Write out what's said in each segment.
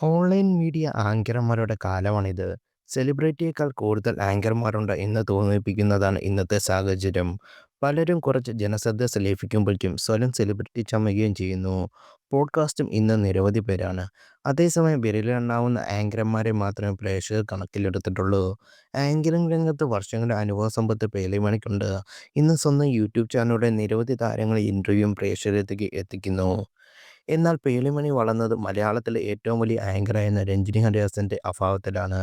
Online media ആങ്കർമാരുടെ കാലമാണിത്. സെലിബ്രിറ്റിയേക്കാൾ കൂടുതൽ ആങ്കർമാരുണ്ട് എന്ന് തോന്നിപ്പിക്കുന്നതാണ് ഇന്നത്തെ സാഹചര്യം. പലരും കുറച്ച് ജനശ്രദ്ധ ലഭിക്കുമ്പോഴേക്കും സ്വയം സെലിബ്രിറ്റി ചമയുകയും ചെയ്യുന്നു. പോഡ്കാസ്റ്റും ഇന്ന് നിരവധി പേരാണ്. അതേസമയം വിരലിലെണ്ണാവുന്ന ആങ്കർമാരെ മാത്രമേ പ്രേക്ഷകർ കണക്കിലെടുത്തിട്ടുള്ളൂ. ആങ്കറിംഗ് രംഗത്ത് വർഷങ്ങളുടെ അനുഭവ സമ്പത്ത് പേളിമണിക്കുണ്ട്. ഇന്ന് സ്വന്തം യൂട്യൂബ് ചാനലിലൂടെ നിരവധി താരങ്ങളെ ഇൻ്റർവ്യൂവും പ്രേക്ഷകരിലേക്ക് എത്തിക്കുന്നു. എന്നാൽ പേളിമണി വളർന്നത് മലയാളത്തിലെ ഏറ്റവും വലിയ ആങ്കറായിരുന്ന രഞ്ജിനി ഹരിദാസിന്റെ അഭാവത്തിലാണ്.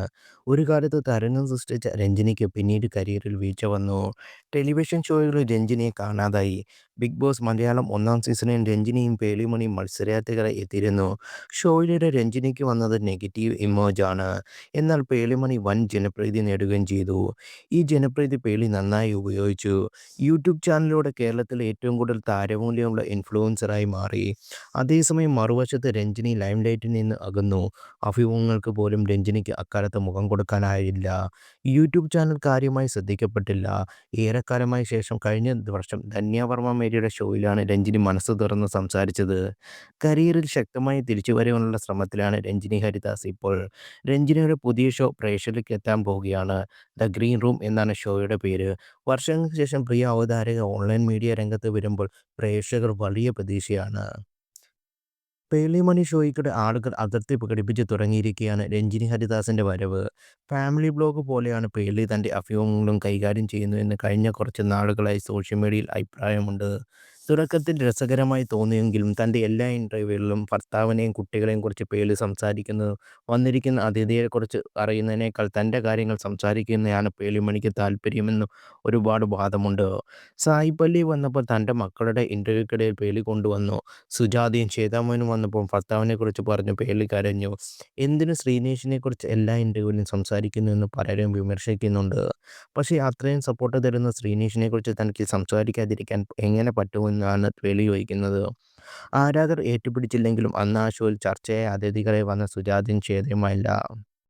ഒരു കാലത്ത് തരംഗം സൃഷ്ടിച്ച രഞ്ജിനിക്ക് പിന്നീട് കരിയറിൽ വീഴ്ച വന്നു. ടെലിവിഷൻ ഷോകളിൽ രഞ്ജിനിയെ കാണാതായി. ബിഗ് ബോസ് മലയാളം 1-ാം സീസണിൽ രഞ്ജിനിയും പേളിമണിയും മത്സരാർത്ഥികളായി എത്തിയിരുന്നു. ഷോയിലൂടെ രഞ്ജിനിക്ക് വന്നത് നെഗറ്റീവ് ഇമേജാണ്. എന്നാൽ പേളിമണി വൻ ജനപ്രീതി നേടുകയും ചെയ്തു. ഈ ജനപ്രീതി പേളി നന്നായി ഉപയോഗിച്ചു. യൂട്യൂബ് ചാനലിലൂടെ കേരളത്തിലെ ഏറ്റവും കൂടുതൽ താരമൂല്യമുള്ള ഇൻഫ്ലുവൻസറായി മാറി. അതേസമയം മറുവശത്ത് രഞ്ജിനി ലൈംലൈറ്റിൽ നിന്ന് അകന്നു. അഭിമുഖങ്ങൾക്ക് പോലും രഞ്ജിനിക്ക് അക്കാലത്ത് മുഖം കൊടുക്കാനായില്ല. യൂട്യൂബ് ചാനൽ കാര്യമായി ശ്രദ്ധിക്കപ്പെട്ടില്ല. ഏറെക്കാലമായി ശേഷം കഴിഞ്ഞ വർഷം ധന്യ വർമ്മ മേരിയുടെ ഷോയിലാണ് രഞ്ജിനി മനസ്സ് തുറന്ന് സംസാരിച്ചത്. കരിയറിൽ ശക്തമായ തിരിച്ചുവരവിനുള്ള ശ്രമത്തിലാണ് രഞ്ജിനി ഹരിദാസ് ഇപ്പോൾ. രഞ്ജിനിയുടെ പുതിയ ഷോ പ്രേക്ഷകരിലേക്ക് എത്താൻ പോവുകയാണ്. ദ ഗ്രീൻ റൂം എന്നാണ് ഷോയുടെ പേര്. വർഷങ്ങൾക്ക് ശേഷം പ്രിയ അവതാരക ഓൺലൈൻ മീഡിയ രംഗത്ത് വരുമ്പോൾ പ്രേക്ഷകർ വലിയ പ്രതീക്ഷയാണ്. പേളിമണി ഷോയ്ക്കിടെ ആളുകൾ അതൃപ്തി പ്രകടിപ്പിച്ച് തുടങ്ങിയിരിക്കുകയാണ് രഞ്ജിനി ഹരിദാസിന്റെ വരവ്. ഫാമിലി ബ്ലോഗ് പോലെയാണ് പേളി തന്റെ അഭിമുഖങ്ങളും കൈകാര്യം ചെയ്യുന്നതെന്ന് കഴിഞ്ഞ കുറച്ച് നാളുകളായി സോഷ്യൽ മീഡിയയിൽ അഭിപ്രായമുണ്ട്. തുടക്കത്തിൽ രസകരമായി തോന്നിയെങ്കിലും തന്റെ എല്ലാ ഇന്റർവ്യൂകളിലും ഭർത്താവിനെയും കുട്ടികളെയും കുറിച്ച് പേളി സംസാരിക്കുന്നത് വന്നിരിക്കുന്ന അതിഥിയെക്കുറിച്ച് അറിയുന്നതിനേക്കാൾ തന്റെ കാര്യങ്ങൾ സംസാരിക്കുന്നതാണ് പേളിമണിക്ക് താല്പര്യമെന്നും ഒരുപാട് വാദമുണ്ട്. സായി പല്ലവി വന്നപ്പോൾ തന്റെ മക്കളുടെ ഇന്റർവ്യൂക്കിടയിൽ പേളി കൊണ്ടുവന്നു. സുജാതയും ശ്വേതാമോനും വന്നപ്പോൾ ഭർത്താവിനെക്കുറിച്ച് പറഞ്ഞു പേളി കരഞ്ഞു. എന്തിന് ശ്രീനേഷിനെക്കുറിച്ച് എല്ലാ ഇന്റർവ്യൂവിലും സംസാരിക്കുന്നു എന്ന് പലരും വിമർശിക്കുന്നുണ്ട്. പക്ഷേ അത്രയും സപ്പോർട്ട് തരുന്ന ശ്രീനേഷിനെക്കുറിച്ച് തനിക്ക് സംസാരിക്കാതിരിക്കാൻ എങ്ങനെ പറ്റുമെന്നാണ് പേളി ചോദിക്കുന്നത്. ആരാധകർ ഏറ്റുപിടിച്ചില്ലെങ്കിലും അന്ന് ആ ഷോയിൽ ചർച്ചയായ അതിഥികളായി വന്ന സുജാതയും ശ്വേതയുമല്ല.